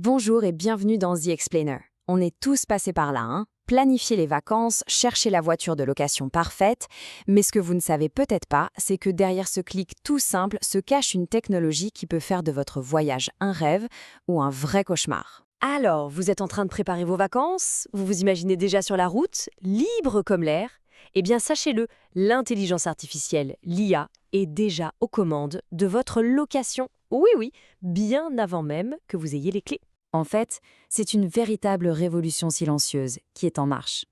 Bonjour et bienvenue dans The Explainer. On est tous passés par là, hein? Planifier les vacances, chercher la voiture de location parfaite, mais ce que vous ne savez peut-être pas, c'est que derrière ce clic tout simple se cache une technologie qui peut faire de votre voyage un rêve ou un vrai cauchemar. Alors, vous êtes en train de préparer vos vacances? Vous vous imaginez déjà sur la route, libre comme l'air? Eh bien, sachez-le, l'intelligence artificielle, l'IA, est déjà aux commandes de votre location. Oui, oui, bien avant même que vous ayez les clés. En fait, c'est une véritable révolution silencieuse qui est en marche.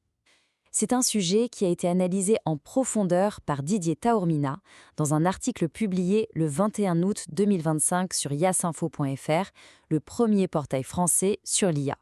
C'est un sujet qui a été analysé en profondeur par Didier Taormina dans un article publié le 21 août 2025 sur yasinfo.fr, le premier portail français sur l'IA.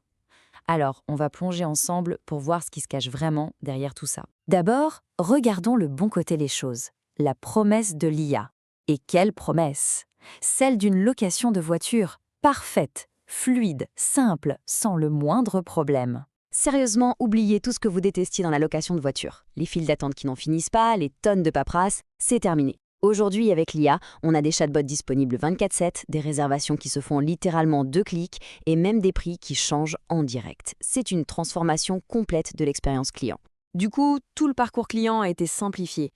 Alors, on va plonger ensemble pour voir ce qui se cache vraiment derrière tout ça. D'abord, regardons le bon côté des choses, la promesse de l'IA. Et quelle promesse! Celle d'une location de voiture parfaite, fluide, simple, sans le moindre problème. Sérieusement, oubliez tout ce que vous détestiez dans la location de voiture. Les files d'attente qui n'en finissent pas, les tonnes de paperasse, c'est terminé. Aujourd'hui, avec l'IA, on a des chatbots disponibles 24/7, des réservations qui se font en littéralement 2 clics et même des prix qui changent en direct. C'est une transformation complète de l'expérience client. Du coup, tout le parcours client a été simplifié.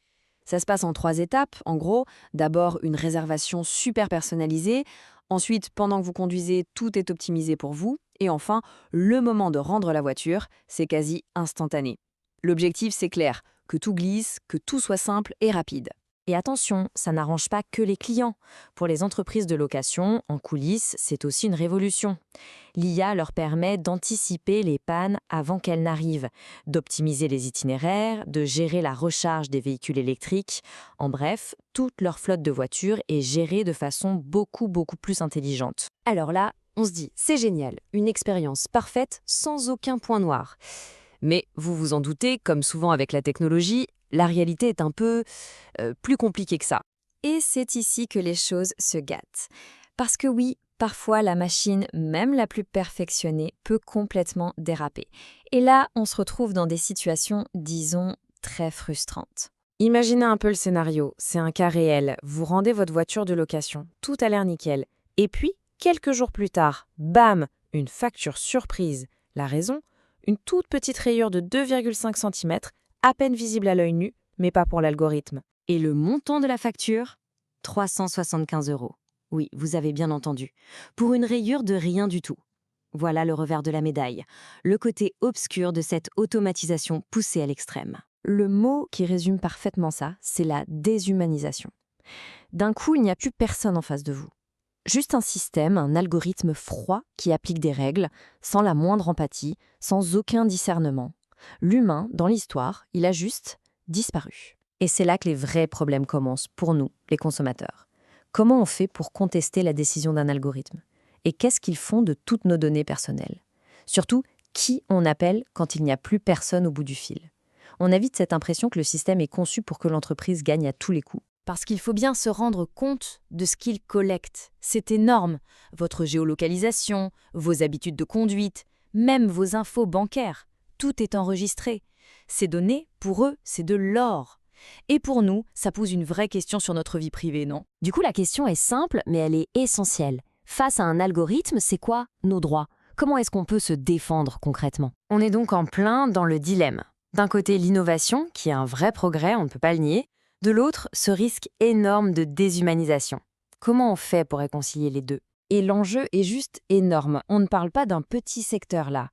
Ça se passe en 3 étapes, en gros. D'abord, une réservation super personnalisée. Ensuite, pendant que vous conduisez, tout est optimisé pour vous. Et enfin, le moment de rendre la voiture, c'est quasi instantané. L'objectif, c'est clair, que tout glisse, que tout soit simple et rapide. Et attention, ça n'arrange pas que les clients. Pour les entreprises de location, en coulisses, c'est aussi une révolution. L'IA leur permet d'anticiper les pannes avant qu'elles n'arrivent, d'optimiser les itinéraires, de gérer la recharge des véhicules électriques. En bref, toute leur flotte de voitures est gérée de façon beaucoup plus intelligente. Alors là, on se dit, c'est génial, une expérience parfaite sans aucun point noir. Mais vous vous en doutez, comme souvent avec la technologie, la réalité est un peu plus compliquée que ça. Et c'est ici que les choses se gâtent. Parce que oui, parfois la machine, même la plus perfectionnée, peut complètement déraper. Et là, on se retrouve dans des situations, disons, très frustrantes. Imaginez un peu le scénario, c'est un cas réel. Vous rendez votre voiture de location, tout a l'air nickel. Et puis, quelques jours plus tard, bam, une facture surprise. La raison ? Une toute petite rayure de 2,5 cm, à peine visible à l'œil nu, mais pas pour l'algorithme. Et le montant de la facture ? 375 €. Oui, vous avez bien entendu. Pour une rayure de rien du tout. Voilà le revers de la médaille, le côté obscur de cette automatisation poussée à l'extrême. Le mot qui résume parfaitement ça, c'est la déshumanisation. D'un coup, il n'y a plus personne en face de vous. Juste un système, un algorithme froid qui applique des règles, sans la moindre empathie, sans aucun discernement. L'humain, dans l'histoire, il a juste disparu. Et c'est là que les vrais problèmes commencent pour nous, les consommateurs. Comment on fait pour contester la décision d'un algorithme? Et qu'est-ce qu'ils font de toutes nos données personnelles? Surtout, qui on appelle quand il n'y a plus personne au bout du fil? On a vite cette impression que le système est conçu pour que l'entreprise gagne à tous les coups. Parce qu'il faut bien se rendre compte de ce qu'il collecte. C'est énorme. Votre géolocalisation, vos habitudes de conduite, même vos infos bancaires. Tout est enregistré. Ces données, pour eux, c'est de l'or. Et pour nous, ça pose une vraie question sur notre vie privée, non? Du coup, la question est simple, mais elle est essentielle. Face à un algorithme, c'est quoi nos droits? Comment est-ce qu'on peut se défendre concrètement? On est donc en plein dans le dilemme. D'un côté, l'innovation, qui est un vrai progrès, on ne peut pas le nier. De l'autre, ce risque énorme de déshumanisation. Comment on fait pour réconcilier les deux? Et l'enjeu est juste énorme. On ne parle pas d'un petit secteur là.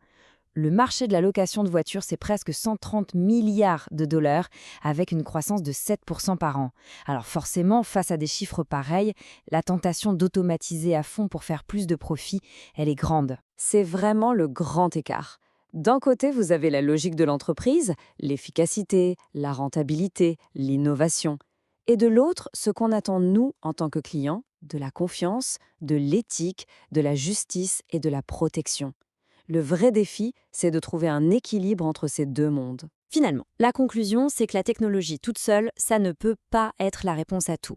Le marché de la location de voitures, c'est presque 130 milliards de dollars avec une croissance de 7% par an. Alors forcément, face à des chiffres pareils, la tentation d'automatiser à fond pour faire plus de profit, elle est grande. C'est vraiment le grand écart. D'un côté, vous avez la logique de l'entreprise, l'efficacité, la rentabilité, l'innovation. Et de l'autre, ce qu'on attend nous en tant que clients, de la confiance, de l'éthique, de la justice et de la protection. Le vrai défi, c'est de trouver un équilibre entre ces deux mondes. Finalement, la conclusion, c'est que la technologie toute seule, ça ne peut pas être la réponse à tout.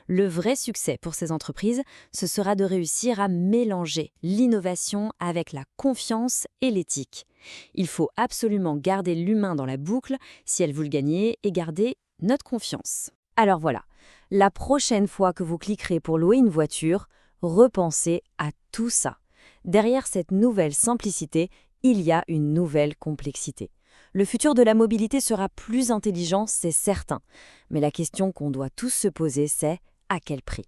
Le vrai succès pour ces entreprises, ce sera de réussir à mélanger l'innovation avec la confiance et l'éthique. Il faut absolument garder l'humain dans la boucle si elles veulent gagner et garder notre confiance. Alors voilà, la prochaine fois que vous cliquerez pour louer une voiture, repensez à tout ça. Derrière cette nouvelle simplicité, il y a une nouvelle complexité. Le futur de la mobilité sera plus intelligent, c'est certain. Mais la question qu'on doit tous se poser, c'est à quel prix ?